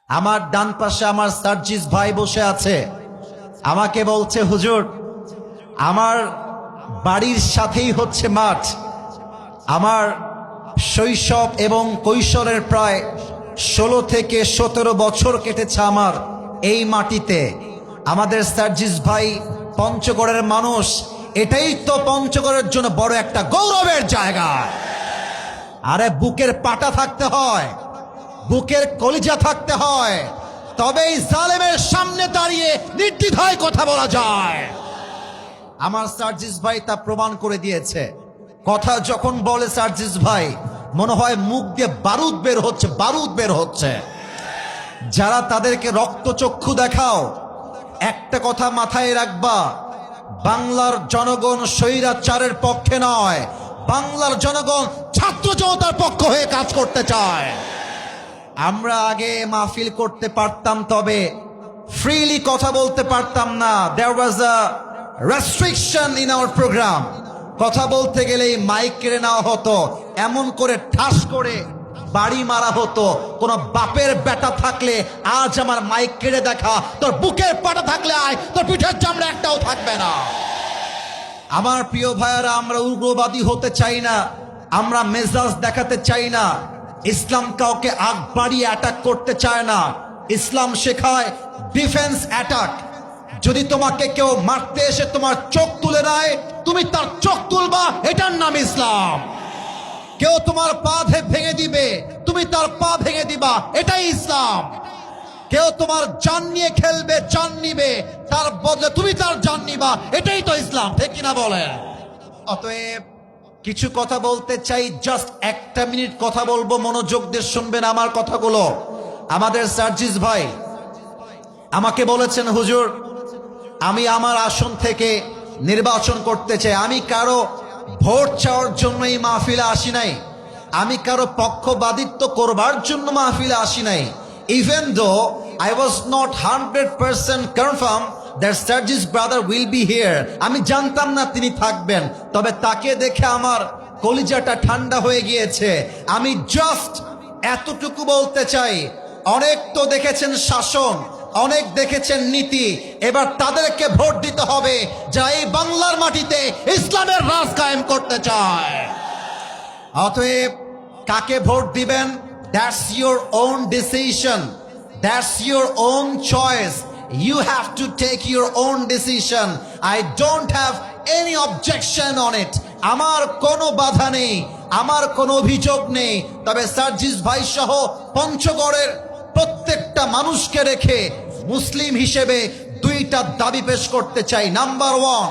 আমার ডান পাশে আমার সার্জিস ভাই বসে আছে। আমাকে বলছে, হুজুর, আমার বাড়ির সাথেই হচ্ছে মাঠ। আমার শৈশব এবং কৈশোরের প্রায় 16 থেকে 17 বছর কেটেছে আমার এই মাটিতে। আমাদের সার্জিস ভাই পঞ্চগড়ের মানুষ, এটাই তো পঞ্চগড়ের জন্য বড় একটা গৌরবের জায়গা। আরে বুকের পাটা থাকতে হয়, বুকের কলিজা থাকতে হয়, তবেই জালেমের সামনে দাঁড়িয়ে নির্দ্বিধায় কথা বলা যায়। আমার সার্জিস ভাই তা প্রমাণ করে দিয়েছে। কথা যখন বলে সার্জিস ভাই, মনে হয় মুখ দিয়ে বারুদ বের হচ্ছে, বারুদ বের হচ্ছে। যারা তাদেরকে রক্তচক্ষু দেখাও, একটা কথা মাথায় রাখবা, বাংলার জনগণ স্বৈরাচারের পক্ষে নয়, বাংলার জনগণ ছাত্র জনতার পক্ষ হয়ে কাজ করতে চায়। আমরা আগে মাহফিল করতে পারতাম, তবে ফ্রিলি কথা বলতে পারতাম না। দেয়ার ওয়াজ আ রেস্ট্রিকশন ইন আওয়ার প্রোগ্রাম। কথা বলতে গেলেই মাইক কেড়ে নেওয়া হতো, এমন করে ঠাস করে বাড়ি মারা হতো। কোন বাপের বেটা থাকলে আজ আমার মাইক কেড়ে দেখা, তোর বুকের পাটা থাকলে আয়, তোর পিঠের চামড়া একটাও থাকবে না। আমার প্রিয় ভাইয়েরা, আমরা উগ্রবাদী হতে চাই না, আমরা মেজাজ দেখাতে চাই না। ইসলাম কাউকে আগ বাড়িয়ে অ্যাটাক করতে চায় না। ইসলাম শেখায় ডিফেন্স অ্যাটাক। যদি তোমাকে কেউ মারতে এসে তোমার চোখ তুলে নেয়, তুমি তার চোখ তুলবা, এটার নাম ইসলাম। কেউ তোমার পা ভেঙে দিবে, তুমি তার পা ভেঙে দিবা, এটাই ইসলাম। কেউ তোমার জান নিয়ে খেলবে, জান নিবে, তার বদলে তুমি তার জান নিবা, এটাই তো ইসলাম। ঠিক কিনা বলেন? অতএব কিছু কথা বলতে চাই, জাস্ট একটা মিনিট কথা বলবো, মনোযোগ দিয়ে শুনবেন আমার কথাগুলো। আমাদের সার্জিস ভাই আমাকে বলেছেন, হুজুর, আমি আমার আসন থেকে নির্বাচন করতে চাই। আমি কারো ভোট চাওয়ার জন্য এই মাহফিলে আসি নাই, আমি কারো পক্ষপাতিত্ব করবার জন্য মাহফিলে আসি নাই। Even though I was not 100% confirmed that Sarjis brother will be here. আমি জানতাম না তিনি থাকবেন, তবে তাকে দেখে আমার কলিজাটা ঠান্ডা হয়ে গিয়েছে। আমি জাস্ট এতটুকু বলতে চাই, অনেক তো দেখেছেন শাসন, অনেক দেখেছেন নীতি, এবার তাদেরকে ভোট দিতে হবে যারা এই বাংলার মাটিতে ইসলামের রাজ কায়েম করতে চায়। অতএব কাকে ভোট দিবেন, that's your own decision, that's your own choice. You have to take your own decision. I don't have any objection on it. আমার কোনো বাধা নেই, আমার কোনো অভিযোগ নেই। তবে সার্জিস ভাই সহ পঞ্চগড়ের প্রত্যেকটা মানুষকে রেখে মুসলিম হিসেবে দুইটা দাবি পেশ করতে চাই। নাম্বার ওয়ান,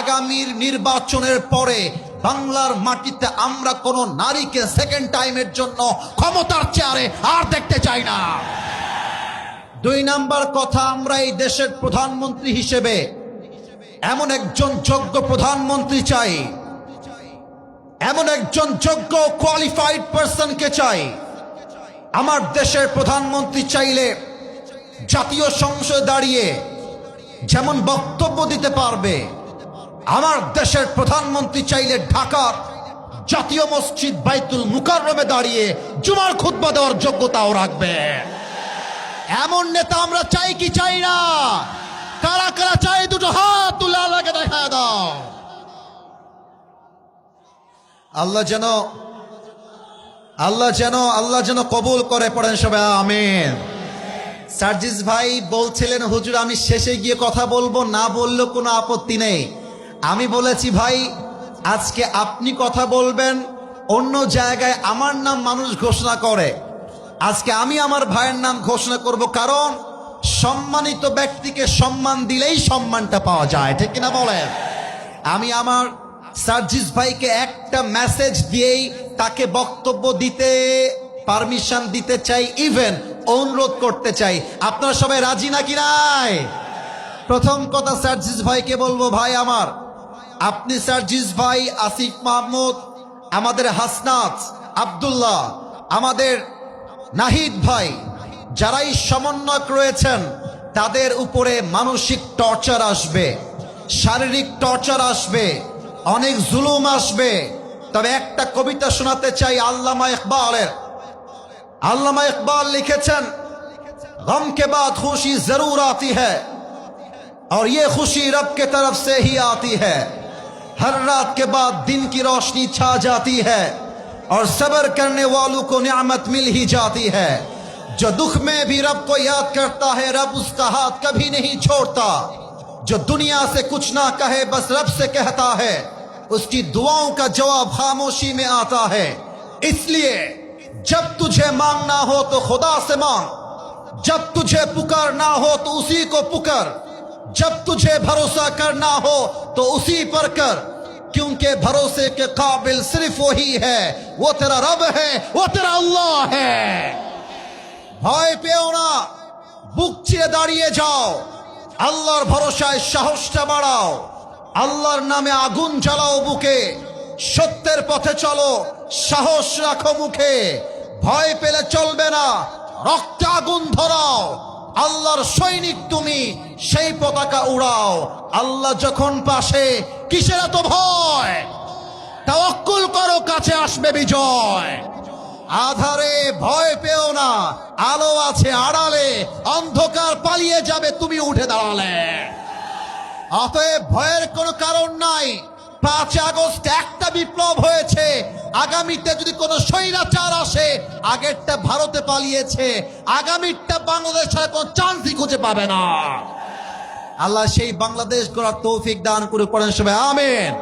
আগামীর নির্বাচনের পরে বাংলার মাটিতে আমরা কোনো নারীকে সেকেন্ড টাইমের জন্য ক্ষমতার চেয়ারে আর দেখতে চাই না। দুই নাম্বার কথা, আমরা এই দেশের প্রধানমন্ত্রী হিসেবে এমন একজন যোগ্য প্রধানমন্ত্রী চাই, এমন একজন যোগ্য কোয়ালিফাইড পারসনকে চাই। আমার দেশের প্রধানমন্ত্রী চাইলে জাতীয় সংসদে দাঁড়িয়ে যেমন বক্তব্য দিতে পারবে, আমার দেশের প্রধানমন্ত্রী চাইলে ঢাকার জাতীয় মসজিদ বাইতুল মুকাররমে দাঁড়িয়ে জুমার খুতবা দেওয়ার যোগ্যতাও রাখবে। এমন নেতা আমরা চাই কি চাই না? কারা কারা চাই, দুটো হাত তুলে আল্লাহকে দেখা দাও। আল্লাহ যেন কবুল করে, পড়েন সবাই আমিন। সার্জিস ভাই বলছিলেন, হুজুর আমি শেষে গিয়ে কথা বলবো, না বললেও কোনো আপত্তি নেই। আমি বলেছি, ভাই আজকে আপনি কথা বলবেন, অন্য জায়গায় আমার নাম মানুষ ঘোষণা করে, আজকে আমি আমার ভাইয়ের নাম ঘোষণা করব, কারণ সম্মানিত ব্যক্তিকে সম্মান দিলেই সম্মানটা পাওয়া যায়। ঠিক কিনা বলেন? আমি আমার সার্জিস ভাইকে একটা মেসেজ দিয়েই তাকে বক্তব্য দিতে পারমিশন দিতে চাই, ইভেন অনুরোধ করতে চাই। আপনারা সবাই রাজি নাকি নাই? প্রথম কথা, সার্জিস ভাইকে বলবো, ভাই আমার, আপনি সার্জিস ভাই, আসিফ মাহমুদ, আমাদের হাসনাত আব্দুল্লাহ, আমাদের নাহিদ ভাই, যারাই সমন্বয়ক রয়েছেন, তাদের উপরে মানসিক টর্চার আসবে, শারীরিক টর্চার আসবে, অনেক জুলুম আসবে। তবে একটা কবিতা শোনাতে চাই আল্লামা ইকবালের। আল্লামা ইকবাল লিখেছেন, गम के बाद खुशी जरूर आती है और ये खुशी रब के तरफ से ही आती है। हर रात के बाद दिन की रोशनी छा जाती है और सब्र करने वालों को नियामत मिल ही जाती है। जो दुख में भी रब को याद करता है, रब उसका हाथ कभी नहीं छोड़ता। जो दुनिया से कुछ ना कहे बस रब से कहता है, उसकी दुआओं का जवाब खामोशी में आता है। इसलिए जब तुझे मांगना हो तो खुदा से मांग, जब तुझे पुकारना हो तो उसी को पुकार, जब तुझे भरोसा करना हो तो उसी पर कर, क्योंकि भरोसे के काबिल सिर्फ वही है। वो तेरा रब है, वो तेरा अल्लाह है। ভয় পেও না, বুক চিরে দাঁড়িয়ে যাও, আল্লাহর ভরসায় সাহসটা বাড়াও, আল্লাহর নামে আগুন জ্বালাও বুকে, সত্যের পথে চলো, সাহস রাখো মুখে। ভয় পেলে চলবে না, রক্তে আগুন ধরাও, আল্লাহর সৈনিক তুমি, সেই পতাকা উড়াও। আল্লাহ যখন পাশে কিসের এত ভয়? তাওয়াক্কুল করো, কাছে আসবে বিজয়। আধারে ভয় পেও না, আলো আছে আড়ালে, অন্ধকার পালিয়ে যাবে তুমি উঠে দাঁড়ালে। অতএব ভয়ের কোনো কারণ নাই। 5 আগস্ট একটা বিপ্লব হয়েছে, আগামীতে যদি কোনো স্বৈরাচার আসে, আগেরটা ভারতে পালিয়েছে, আগামীটা বাংলাদেশ ছাড়া কোনো চান্সই খুঁজে পাবে না। আল্লাহ সেই বাংলাদেশ গড়ার তৌফিক দান করে, পড়েন সবাই আমিন।